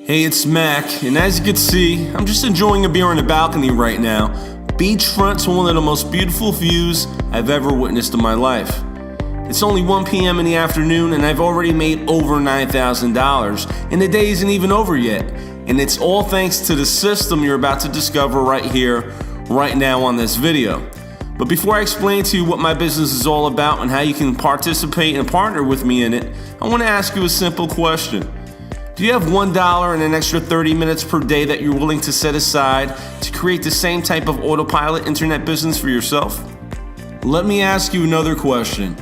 Hey, it's Mac, and as you can see, I'm just enjoying a beer on the balcony right now. Beachfront to one of the most beautiful views I've ever witnessed in my life. It's only 1 p.m. in the afternoon, and I've already made over $9,000, and the day isn't even over yet. And it's all thanks to the system you're about to discover right here, right now on this video. But before I explain to you what my business is all about and how you can participate and partner with me in it, I want to ask you a simple question. Do you have $1 and an extra 30 minutes per day that you're willing to set aside to create the same type of autopilot internet business for yourself? Let me ask you another question.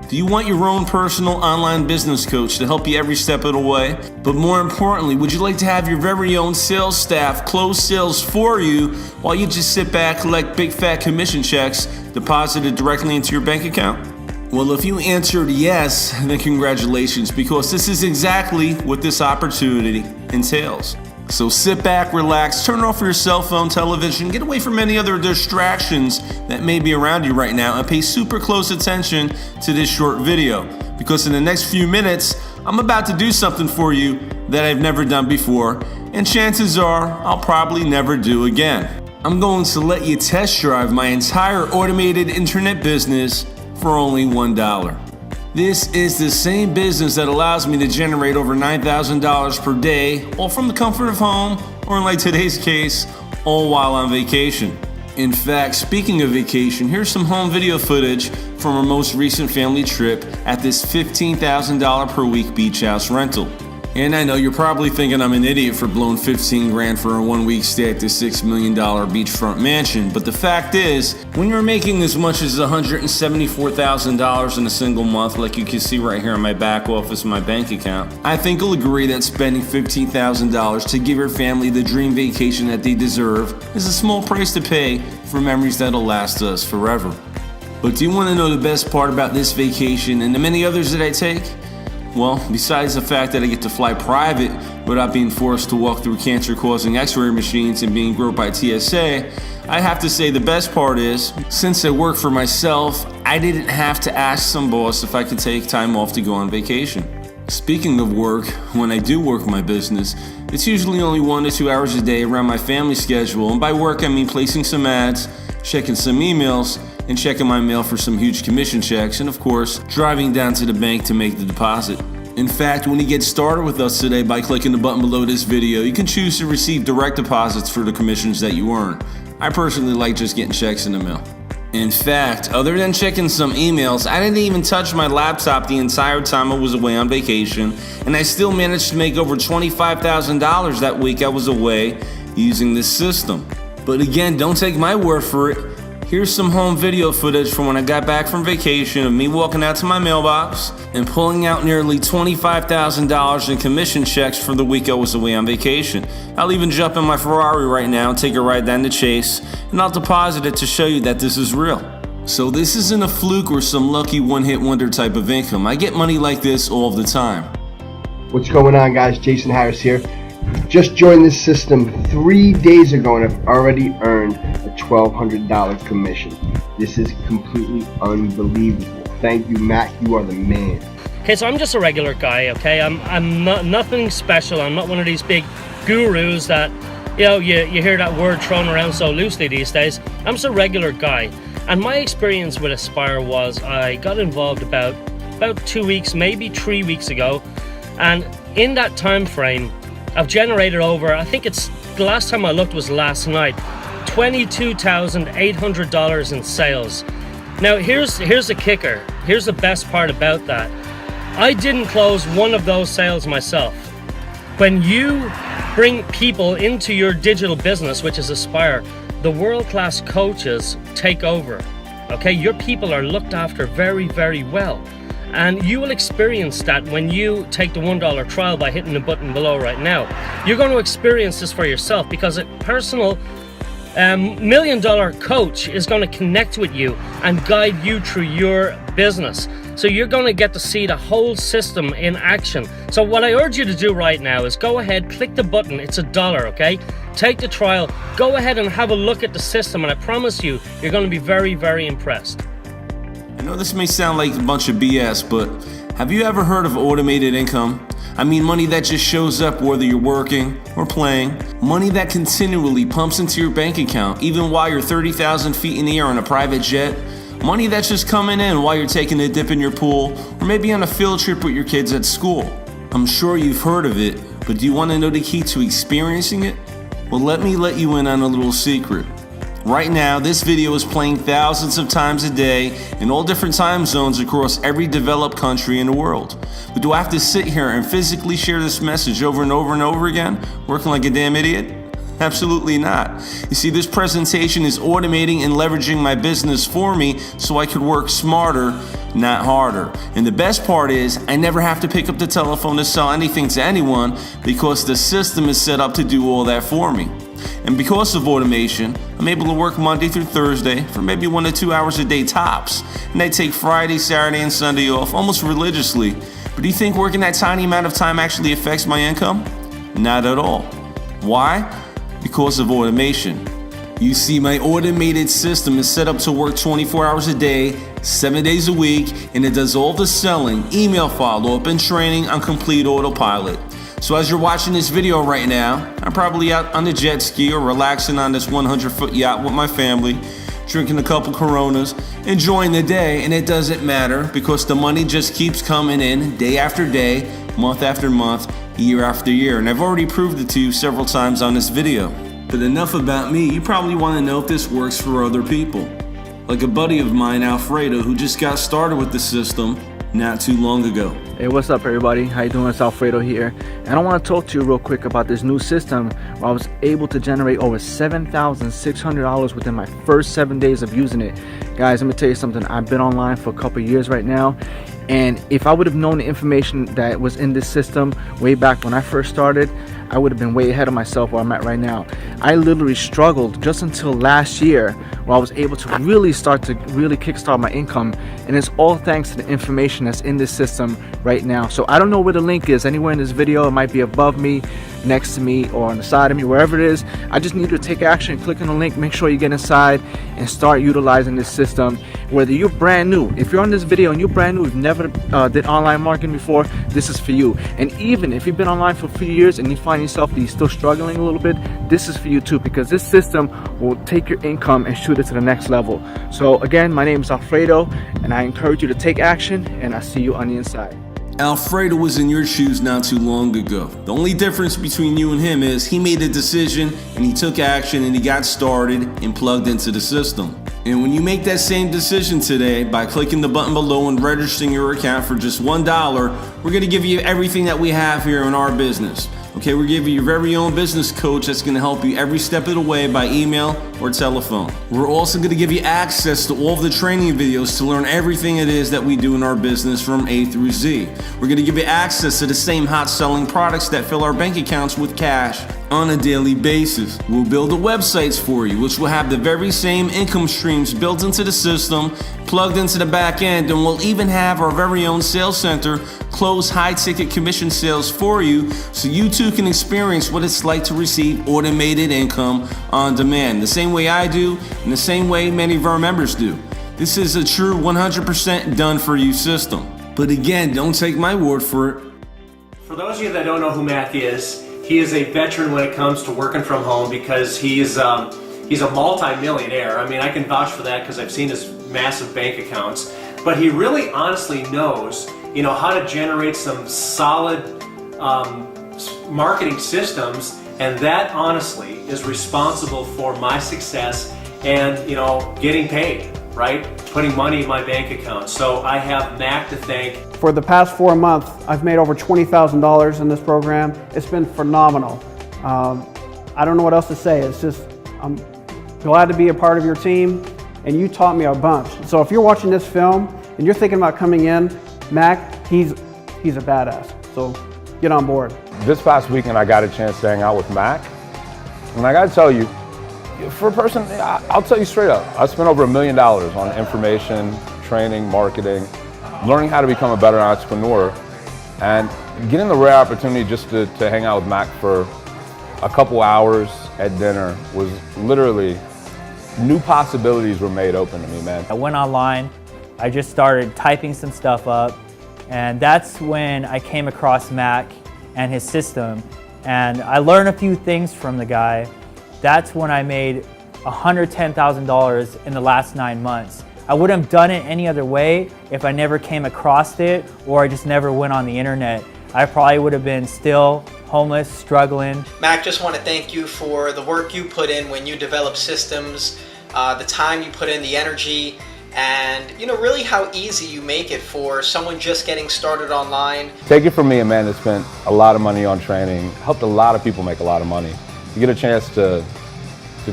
Do you want your own personal online business coach to help you every step of the way? But more importantly, would you like to have your very own sales staff close sales for you while you just sit back, collect big fat commission checks deposited directly into your bank account? Well, if you answered yes, then congratulations, because this is exactly what this opportunity entails. So sit back, relax, turn off your cell phone, television, get away from any other distractions that may be around you right now, and pay super close attention to this short video, because in the next few minutes, I'm about to do something for you that I've never done before, and chances are I'll probably never do again. I'm going to let you test drive my entire automated internet business for only $1. This is the same business that allows me to generate over $9,000 per day, all from the comfort of home, or in like today's case, all while on vacation. In fact, speaking of vacation, here's some home video footage from our most recent family trip at this $15,000 per week beach house rental. And I know you're probably thinking I'm an idiot for blowing 15 grand for a 1 week stay at this $6 million beachfront mansion, but the fact is, when you're making as much as $174,000 in a single month, like you can see right here in my back office, my bank account, I think you'll agree that spending $15,000 to give your family the dream vacation that they deserve is a small price to pay for memories that'll last us forever. But do you want to know the best part about this vacation and the many others that I take? Well, besides the fact that I get to fly private without being forced to walk through cancer-causing x-ray machines and being groped by TSA, I have to say the best part is, since I work for myself, I didn't have to ask some boss if I could take time off to go on vacation. Speaking of work, when I do work my business, it's usually only 1 to 2 hours a day around my family schedule, and by work I mean placing some ads, checking some emails, and checking my mail for some huge commission checks, and of course, driving down to the bank to make the deposit. In fact, when you get started with us today by clicking the button below this video, you can choose to receive direct deposits for the commissions that you earn. I personally like just getting checks in the mail. In fact, other than checking some emails, I didn't even touch my laptop the entire time I was away on vacation, and I still managed to make over $25,000 that week I was away using this system. But again, don't take my word for it. Here's some home video footage from when I got back from vacation of me walking out to my mailbox and pulling out nearly $25,000 in commission checks for the week I was away on vacation. I'll even jump in my Ferrari right now and take a ride down the Chase, and I'll deposit it to show you that this is real. So this isn't a fluke or some lucky one-hit wonder type of income. I get money like this all the time. What's going on, guys? Jason Harris here. Just joined this system 3 days ago and I've already earned a $1,200 commission. This is completely unbelievable. Thank you, Matt. You are the man. Okay, so I'm just a regular guy, okay? I'm not nothing special. I'm not one of these big gurus that, you hear that word thrown around so loosely these days. I'm just a regular guy. And my experience with Aspire was I got involved about 2 weeks, maybe 3 weeks ago. And in that time frame, I've generated over, I think it's, the last time I looked was last night, $22,800 in sales. Now here's the kicker. Here's the best part about that. I didn't close one of those sales myself. When you bring people into your digital business, which is Aspire, the world-class coaches take over. Okay, your people are looked after very, very well. And you will experience that when you take the $1 trial by hitting the button below right now. You're going to experience this for yourself because a personal $1 million coach is going to connect with you and guide you through your business. So you're going to get to see the whole system in action. So what I urge you to do right now is go ahead, click the button. It's $1, okay? Take the trial, go ahead and have a look at the system, and I promise you, you're going to be very, very impressed. I know this may sound like a bunch of BS, but Have you ever heard of automated income? I mean, money that just shows up whether you're working or playing. Money that continually pumps into your bank account even while you're 30,000 feet in the air on a private jet. Money that's just coming in while you're taking a dip in your pool or maybe on a field trip with your kids at school. I'm sure you've heard of it, but do you want to know the key to experiencing it? Well, let me let you in on a little secret. Right now, this video is playing thousands of times a day in all different time zones across every developed country in the world. But do I have to sit here and physically share this message over and over and over again, working like a damn idiot? Absolutely not. You see, this presentation is automating and leveraging my business for me so I could work smarter, not harder. And the best part is I never have to pick up the telephone to sell anything to anyone because the system is set up to do all that for me. And because of automation, I'm able to work Monday through Thursday for maybe 1 to 2 hours a day tops. And I take Friday, Saturday, and Sunday off almost religiously. But do you think working that tiny amount of time actually affects my income? Not at all. Why? Because of automation. You see, my automated system is set up to work 24 hours a day, 7 days a week, and it does all the selling, email follow-up, and training on complete autopilot. So as you're watching this video right now, I'm probably out on the jet ski or relaxing on this 100-foot yacht with my family, drinking a couple Coronas, enjoying the day, and it doesn't matter because the money just keeps coming in day after day, month after month, year after year, and I've already proved it to you several times on this video. But enough about me, you probably want to know if this works for other people. Like a buddy of mine, Alfredo, who just got started with the system not too long ago. Hey, what's up everybody? How you doing? It's Alfredo here. And I want to talk to you real quick about this new system where I was able to generate over $7,600 within my first 7 days of using it. Guys, let me tell you something. I've been online for a couple years right now. And if I would have known the information that was in this system way back when I first started, I would have been way ahead of myself where I'm at right now. I literally struggled just until last year where I was able to really start to kickstart my income, and it's all thanks to the information that's in this system right now. So I don't know where the link is anywhere in this video. It might be above me, next to me, or on the side of me, wherever it is. I just need you to take action, click on the link, make sure you get inside and start utilizing this system. Whether you're brand new, if you're on this video and you're brand new, you've never did online marketing before, this is for you. And even if you've been online for a few years and you find yourself that you're still struggling a little bit, this is for you too, because this system will take your income and shoot it to the next level. So again, my name is Alfredo, and I encourage you to take action, and I see you on the inside. Alfredo was in your shoes not too long ago. The only difference between you and him is he made a decision and he took action and he got started and plugged into the system. And when you make that same decision today by clicking the button below and registering your account for just $1, we're going to give you everything that we have here in our business. Okay, we're giving you your very own business coach that's going to help you every step of the way by email or telephone. We're also going to give you access to all of the training videos to learn everything it is that we do in our business from A through Z. We're going to give you access to the same hot selling products that fill our bank accounts with cash on a daily basis. We'll build the websites for you, which will have the very same income streams built into the system, plugged into the back end, and we'll even have our very own sales center close high-ticket commission sales for you so you too can experience what it's like to receive automated income on demand, the same way I do and the same way many of our members do. This is a true 100% done-for-you system. But again, don't take my word for it. For those of you that don't know who Mac is, he is a veteran when it comes to working from home because he's a multi-millionaire. I mean, I can vouch for that because I've seen his massive bank accounts. But he really honestly knows, how to generate some solid marketing systems, and that honestly is responsible for my success and getting paid, right? Putting money in my bank account. So I have Mac to thank. For the past 4 months, I've made over $20,000 in this program. It's been phenomenal. I don't know what else to say. It's just, I'm glad to be a part of your team, and you taught me a bunch. So if you're watching this film and you're thinking about coming in, Mac, he's a badass. So get on board. This past weekend, I got a chance to hang out with Mac, and I got to tell you, for a person, I'll tell you straight up, I spent over $1 million on information, training, marketing, learning how to become a better entrepreneur, and getting the rare opportunity just to hang out with Mac for a couple hours at dinner was literally, new possibilities were made open to me, man. I went online, I just started typing some stuff up, And that's when I came across Mac and his system, and I learned a few things from the guy. That's when I made $110,000 in the last 9 months. I wouldn't have done it any other way if I never came across it, or I just never went on the internet. I probably would have been still homeless, struggling. Mac, just want to thank you for the work you put in when you develop systems, the time you put in, the energy, and really how easy you make it for someone just getting started online. Take it from me, a man that spent a lot of money on training, helped a lot of people make a lot of money. You get a chance to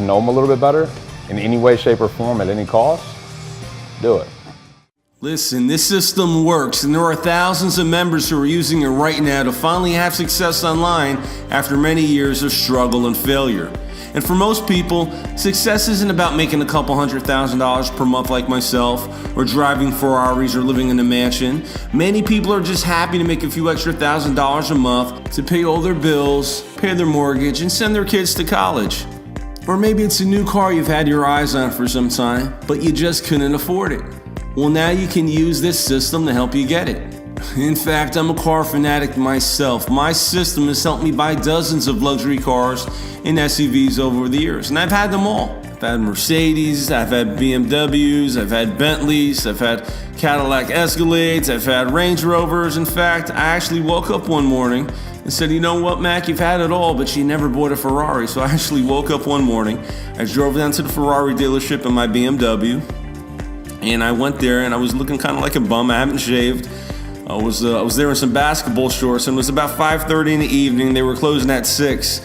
know them a little bit better in any way, shape, or form at any cost, do it. Listen, this system works, and there are thousands of members who are using it right now to finally have success online after many years of struggle and failure. And for most people, success isn't about making a couple $100,000 per month like myself, or driving Ferraris or living in a mansion. Many people are just happy to make a few extra $1,000s a month to pay all their bills, pay their mortgage, and send their kids to college. Or maybe it's a new car you've had your eyes on for some time, but you just couldn't afford it. Well, now you can use this system to help you get it. In fact, I'm a car fanatic myself. My system has helped me buy dozens of luxury cars and SUVs over the years, and I've had them all. I've had Mercedes, I've had BMWs, I've had Bentleys, I've had Cadillac Escalades, I've had Range Rovers. In fact, I actually woke up one morning and said, you know what, Mac, you've had it all, but you never bought a Ferrari. So I actually woke up one morning, I drove down to the Ferrari dealership in my BMW, and I went there and I was looking kind of like a bum. I haven't shaved. I was there in some basketball shorts, and it was about 5:30 in the evening. They were closing at 6.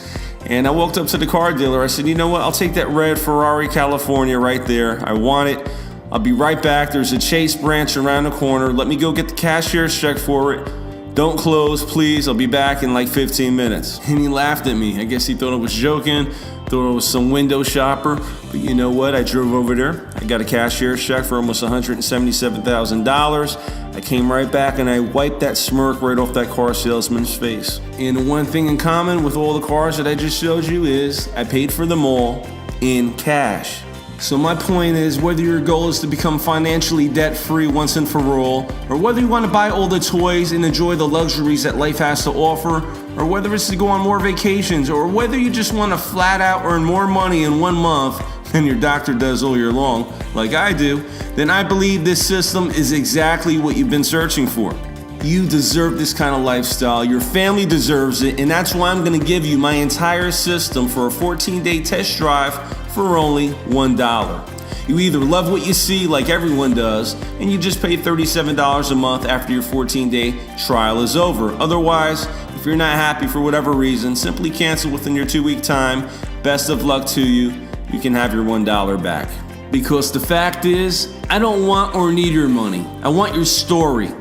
And I walked up to the car dealer. I said, you know what, I'll take that red Ferrari California right there. I want it. I'll be right back. There's a Chase branch around the corner. Let me go get the cashier's check for it. Don't close, please. I'll be back in like 15 minutes. And he laughed at me. I guess he thought I was joking, thought I was some window shopper. But you know what? I drove over there. I got a cashier's check for almost $177,000. I came right back and I wiped that smirk right off that car salesman's face. And the one thing in common with all the cars that I just showed you is I paid for them all in cash. So my point is, whether your goal is to become financially debt-free once and for all, or whether you want to buy all the toys and enjoy the luxuries that life has to offer, or whether it's to go on more vacations, or whether you just want to flat out earn more money in 1 month than your doctor does all year long, like I do, then I believe this system is exactly what you've been searching for. You deserve this kind of lifestyle, your family deserves it, and that's why I'm going to give you my entire system for a 14-day test drive for only $1. You either love what you see like everyone does, and you just pay $37 a month after your 14-day trial is over. Otherwise, if you're not happy for whatever reason, simply cancel within your 2-week time. Best of luck to you. You can have your $1 back. Because the fact is, I don't want or need your money. I want your story.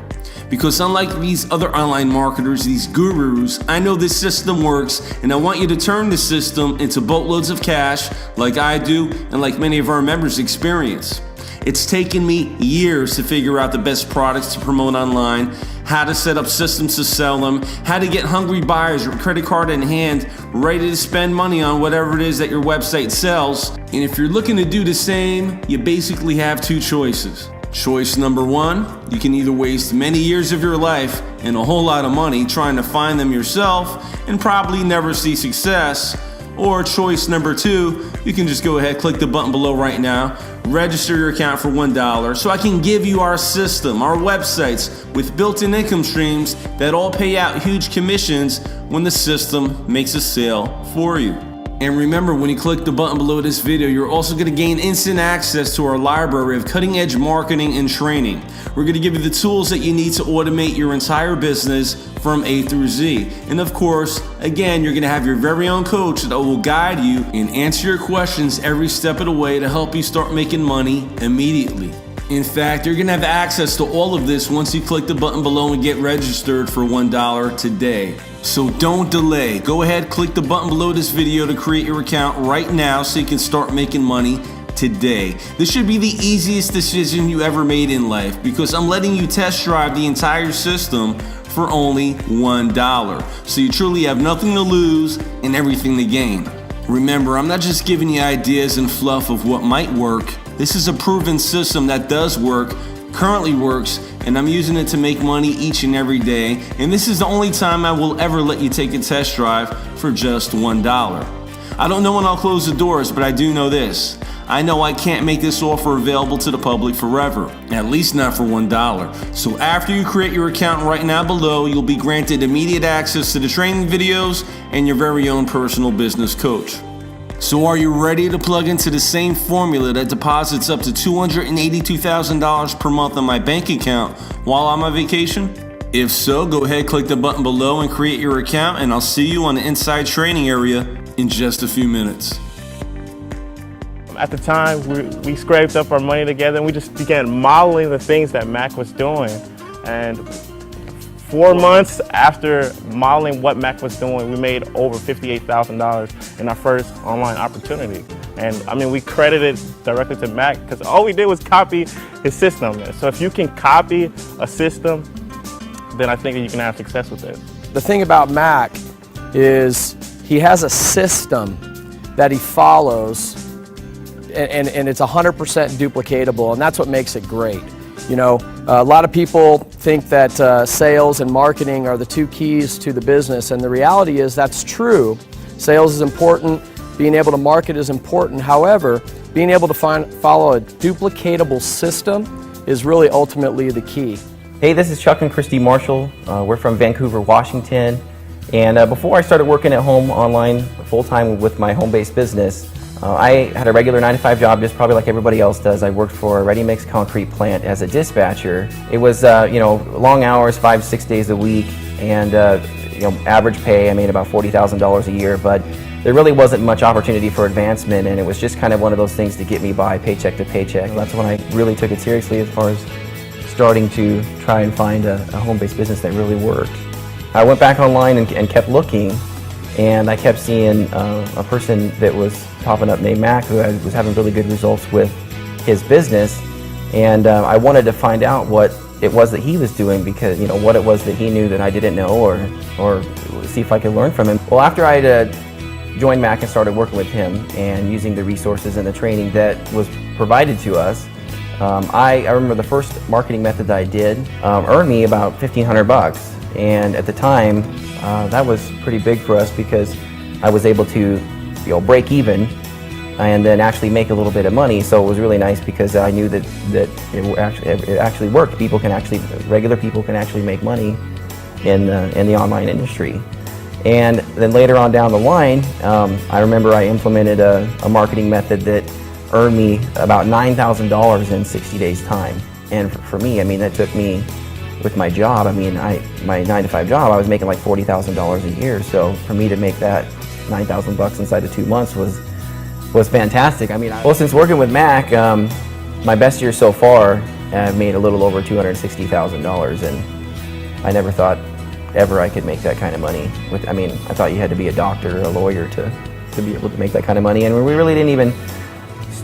Because unlike these other online marketers, these gurus, I know this system works, and I want you to turn the system into boatloads of cash like I do and like many of our members experience. It's taken me years to figure out the best products to promote online, how to set up systems to sell them, how to get hungry buyers with credit card in hand, ready to spend money on whatever it is that your website sells. And if you're looking to do the same, you basically have 2 choices. Choice number 1, you can either waste many years of your life and a whole lot of money trying to find them yourself and probably never see success. Or choice number 2, you can just go ahead, click the button below right now, register your account for $1 so I can give you our system, our websites with built-in income streams that all pay out huge commissions when the system makes a sale for you. And remember, when you click the button below this video, you're also going to gain instant access to our library of cutting-edge marketing and training. We're going to give you the tools that you need to automate your entire business from A through Z. And of course, again, you're going to have your very own coach that will guide you and answer your questions every step of the way to help you start making money immediately. In fact, you're going to have access to all of this once you click the button below and get registered for $1 today. So don't delay. Go ahead, click the button below this video to create your account right now so you can start making money today. This should be the easiest decision you ever made in life because I'm letting you test drive the entire system for only $1. So you truly have nothing to lose and everything to gain. Remember, I'm not just giving you ideas and fluff of what might work. This is a proven system that does work, currently works, and I'm using it to make money each and every day, and this is the only time I will ever let you take a test drive for just $1. I don't know when I'll close the doors, but I do know this. I know I can't make this offer available to the public forever, at least not for $1. So after you create your account right now below, you'll be granted immediate access to the training videos and your very own personal business coach. So are you ready to plug into the same formula that deposits up to $282,000 per month on my bank account while I'm on vacation? If so, go ahead, click the button below and create your account, and I'll see you on the inside training area in just a few minutes. At the time, we scraped up our money together and we just began modeling the things that Mac was doing. And 4 months after modeling what Mac was doing, we made over $58,000 in our first online opportunity. And I mean, we credited directly to Mac because all we did was copy his system. So if you can copy a system, then I think that you can have success with it. The thing about Mac is he has a system that he follows, and it's 100% duplicatable, and that's what makes it great. You know, a lot of people think that sales and marketing are the two keys to the business, and the reality is that's true. Sales is important, being able to market is important. However, being able to follow a duplicatable system is really ultimately the key. Hey, this is Chuck and Christy Marshall. We're from Vancouver, Washington. And before I started working at home online full-time with my home-based business, I had a regular 9-to-5 job, just probably like everybody else does. I worked for a ready-mix concrete plant as a dispatcher. It was, long hours, 5-6 days a week, and average pay. I made about $40,000 a year, but there really wasn't much opportunity for advancement, and it was just kind of one of those things to get me by, paycheck to paycheck. That's when I really took it seriously as far as starting to try and find a home-based business that really worked. I went back online and kept looking, and I kept seeing a person that was popping up named Mac who was having really good results with his business, and I wanted to find out what it was that he was doing, because what it was that he knew that I didn't know, or see if I could learn from him. Well, after I joined Mac and started working with him and using the resources and the training that was provided to us, I remember the first marketing method that I did earned me about $1,500, and at the time that was pretty big for us because I was able to break even and then actually make a little bit of money. So it was really nice because I knew that it actually worked. Regular people can actually make money in the online industry. And then later on down the line, I remember I implemented a marketing method that earned me about $9,000 in 60 days time. And for me, I mean, that took me, with my job, I mean, my 9-to-5 job, I was making like $40,000 a year. So for me to make that $9,000 inside of 2 months was fantastic. I mean, well, since working with Mac, my best year so far, I've made a little over $260,000, and I never thought ever I could make that kind of money. I thought you had to be a doctor or a lawyer to be able to make that kind of money, and we really didn't even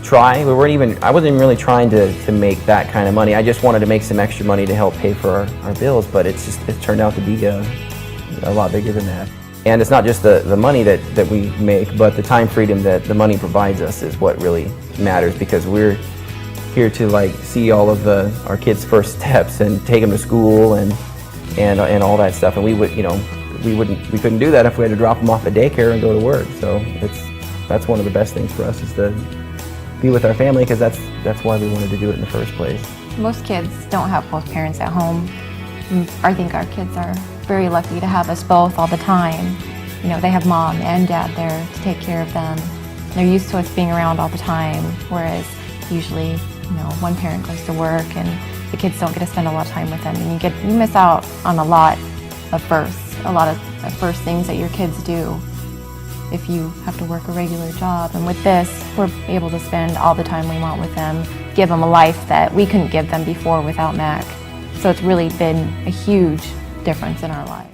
try. I wasn't even really trying to make that kind of money. I just wanted to make some extra money to help pay for our bills, but it's turned out to be a lot bigger than that. And it's not just the money that we make, but the time freedom that the money provides us is what really matters, because we're here to see all of our kids' first steps and take them to school and all that stuff. And we couldn't do that if we had to drop them off at daycare and go to work. So that's one of the best things for us, is to be with our family, because that's why we wanted to do it in the first place. Most kids don't have both parents at home. I think our kids are very lucky to have us both all the time. They have mom and dad there to take care of them. They're used to us being around all the time, whereas usually, one parent goes to work and the kids don't get to spend a lot of time with them, and you miss out on a lot of first things that your kids do if you have to work a regular job. And with this, we're able to spend all the time we want with them, give them a life that we couldn't give them before without Mac. So it's really been a huge difference in our lives.